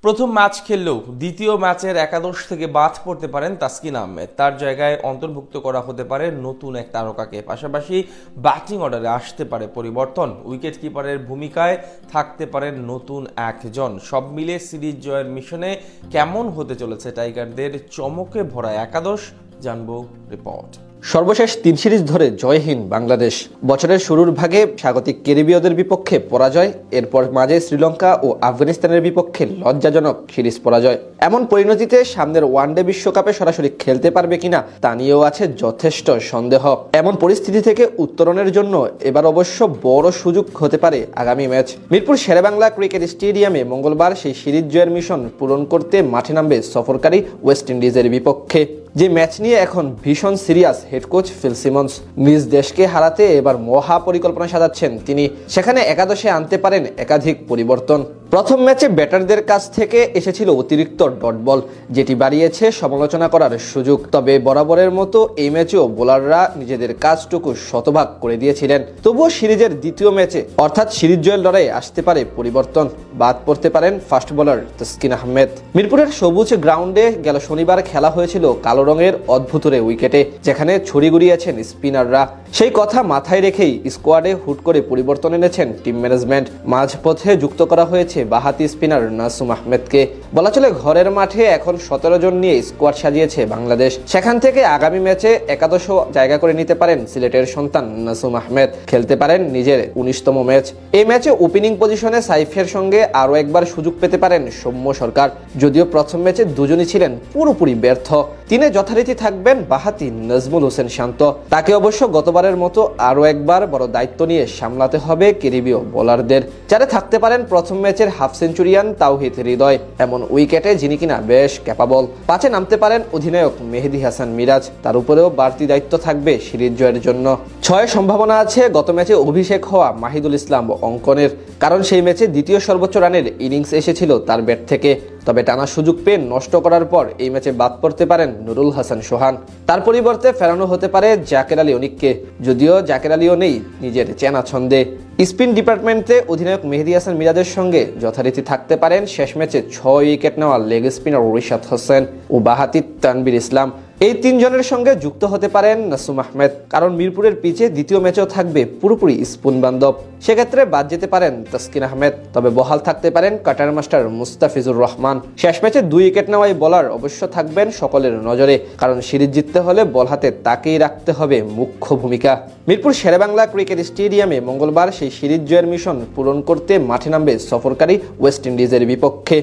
প্রথম ম্যাচ খেললেও দ্বিতীয় ম্যাচের একাদশ থেকে বাদ পড়তে পারেন তাসকিন আহমেদ। তার জায়গায় অন্তর্ভুক্ত করা হতে পারে নতুন এক তারকাকে। পাশাপাশি ব্যাটিং অর্ডারে আসতে পারে পরিবর্তন, উইকেট কিপারের ভূমিকায় থাকতে পারেন নতুন একজন। সব মিলে সিরিজ জয়ের মিশনে কেমন হতে চলেছে টাইগারদের চমকে ভরা একাদশ, জানবো রিপোর্ট। সর্বশেষ ৩ সিরিজ ধরে জয়হীন বাংলাদেশ। বছরের শুরুর ভাগে স্বাগতিক ক্যারিবীয়দের বিপক্ষে পরাজয়, এরপর মাঝে শ্রীলঙ্কা ও আফগানিস্তানের বিপক্ষে লজ্জাজনক সিরিজ পরাজয়। এমন পরিণতিতে সামনের ওয়ানডে বিশ্বকাপে সরাসরি খেলতে পারবে কিনা তা নিয়েও আছে যথেষ্ট সন্দেহ। এমন পরিস্থিতি থেকে উত্তরণের জন্য এবার অবশ্য বড় সুযোগ হতে পারে আগামী ম্যাচ। মিরপুর শেরেবাংলা ক্রিকেট স্টেডিয়ামে মঙ্গলবার সেই সিরিজ জয়ের মিশন পূরণ করতে মাঠে নামবে সফরকারী ওয়েস্ট ইন্ডিজের বিপক্ষে। যে ম্যাচ নিয়ে এখন ভীষণ serious head coach Phil Simmons. নিজ দেশকে হারাতে এবার মহা পরিকল্পনা সাজাচ্ছেন তিনি। সেখানে একাদশে আনতে পারেন একাধিক পরিবর্তন। প্রথম ম্যাচে ব্যাটারদের কাছ থেকে এসেছিল অতিরিক্ত ডট বল, যেটি বাড়িয়েছে সমালোচনা করার সুযোগ। তবে বরাবরের মতো এই ম্যাচেও বোলাররা নিজেদের কাজটুকু শতভাগ করে দিয়েছিলেন। তবুও সিরিজের দ্বিতীয় ম্যাচে অর্থাৎ সিরিজ জয়ের লড়াইয়ে আসতে পারে পরিবর্তন। বাদ পড়তে পারেন ফাস্ট বোলার তাসকিন আহমেদ। মিরপুরের সবুজ গ্রাউন্ডে গেল শনিবার খেলা হয়েছিল কালো রঙের অদ্ভুতরে উইকেটে, যেখানে ছড়ি গুড়িয়েছেন স্পিনাররা। সেই কথা মাথায় রেখেই স্কোয়াডে হুট করে পরিবর্তন এনেছেন টিম ম্যানেজমেন্ট। মাঝপথে যুক্ত করা হয়েছে বাহাতি স্পিনার নাসুম আহমেদকে। বলা চলে ঘরের মাঠে এখন 17 জন নিয়ে স্কোয়াড সাজিয়েছে বাংলাদেশ। সেখান থেকে আগামী ম্যাচে একাদশ জায়গা করে নিতে পারেন সিলেটের সন্তান নাসুম আহমেদ। খেলতে পারেন নিজের 19তম ম্যাচ। এই ম্যাচে ওপেনিং পজিশনে সাইফের সঙ্গে আরও একবার সুযোগ পেতে পারেন সৌম্য সরকার। যদিও প্রথম ম্যাচে দুজনই ছিলেন পুরোপুরি ব্যর্থ। তিনি যথারীতি থাকবেন বাহাতি নাজমুল হোসেন শান্ত। তাকে অবশ্য গতবারের মতো আরও একবার বড় দায়িত্ব নিয়ে সামলাতে হবে ক্যারিবীয় বোলারদের। যারা থাকতে পারেন প্রথম ম্যাচের হাফ সেঞ্চুরিয়ান তাওহিদ হৃদয়, এমন উইকেটে যিনি কিনা বেশ ক্যাপাবল। পাঁচে নামতে পারেন অধিনায়ক মেহেদী হাসান মিরাজ। তার উপরেও বাড়তি দায়িত্ব থাকবে সিরিজ জয়ের জন্য। 6 সম্ভাবনা আছে গত ম্যাচে অভিষেক হওয়া মাহিদুল ইসলাম অঙ্কনের, কারণ সেই ম্যাচে দ্বিতীয় সর্বোচ্চ রানের ইনিংস এসেছিল তার ব্যাট থেকে। তবে টানা সুযোগ পেয়ে নষ্ট করার পর এই ম্যাচে বাদ পড়তে পারেন নুরুল হাসান সোহান। তার পরিবর্তে ফেরানো হতে পারে জাকের আলী অনিককে, যদিও জাকের আলীও নেই নিজের চেনা ছন্দে। স্পিন ডিপার্টমেন্টে অধিনায়ক মেহেদী হাসান মিরাজের সঙ্গে যথারীতি থাকতে পারেন শেষ ম্যাচে 6 উইকেট নেওয়া লেগ স্পিনার রিশাদ হোসেন ও বাহাতি তানভীর ইসলাম। এই 3 জনের সঙ্গে যুক্ত হতে পারেন নাসুম আহমেদ, কারণ মিরপুরের পিচে দ্বিতীয় ম্যাচেও থাকবে পুরোপুরি স্পুন বান্ধব। সেক্ষেত্রে বাদ যেতে পারেন তাসকিন আহমেদ, তবে বহাল থাকতে পারেন কাটার মাস্টার মুস্তাফিজুর রহমান। শেষ ম্যাচে 2 উইকেট নেওয়াই বোলার অবশ্য থাকবেন সকলের নজরে, কারণ সিরিজ জিততে হলে বল হাতে তাকেই রাখতে হবে মুখ্য ভূমিকা। মিরপুর শেরেবাংলা ক্রিকেট স্টেডিয়ামে মঙ্গলবার সেই সিরিজ জয়ের মিশন পূরণ করতে মাঠে নামবে সফরকারী ওয়েস্ট ইন্ডিজের বিপক্ষে।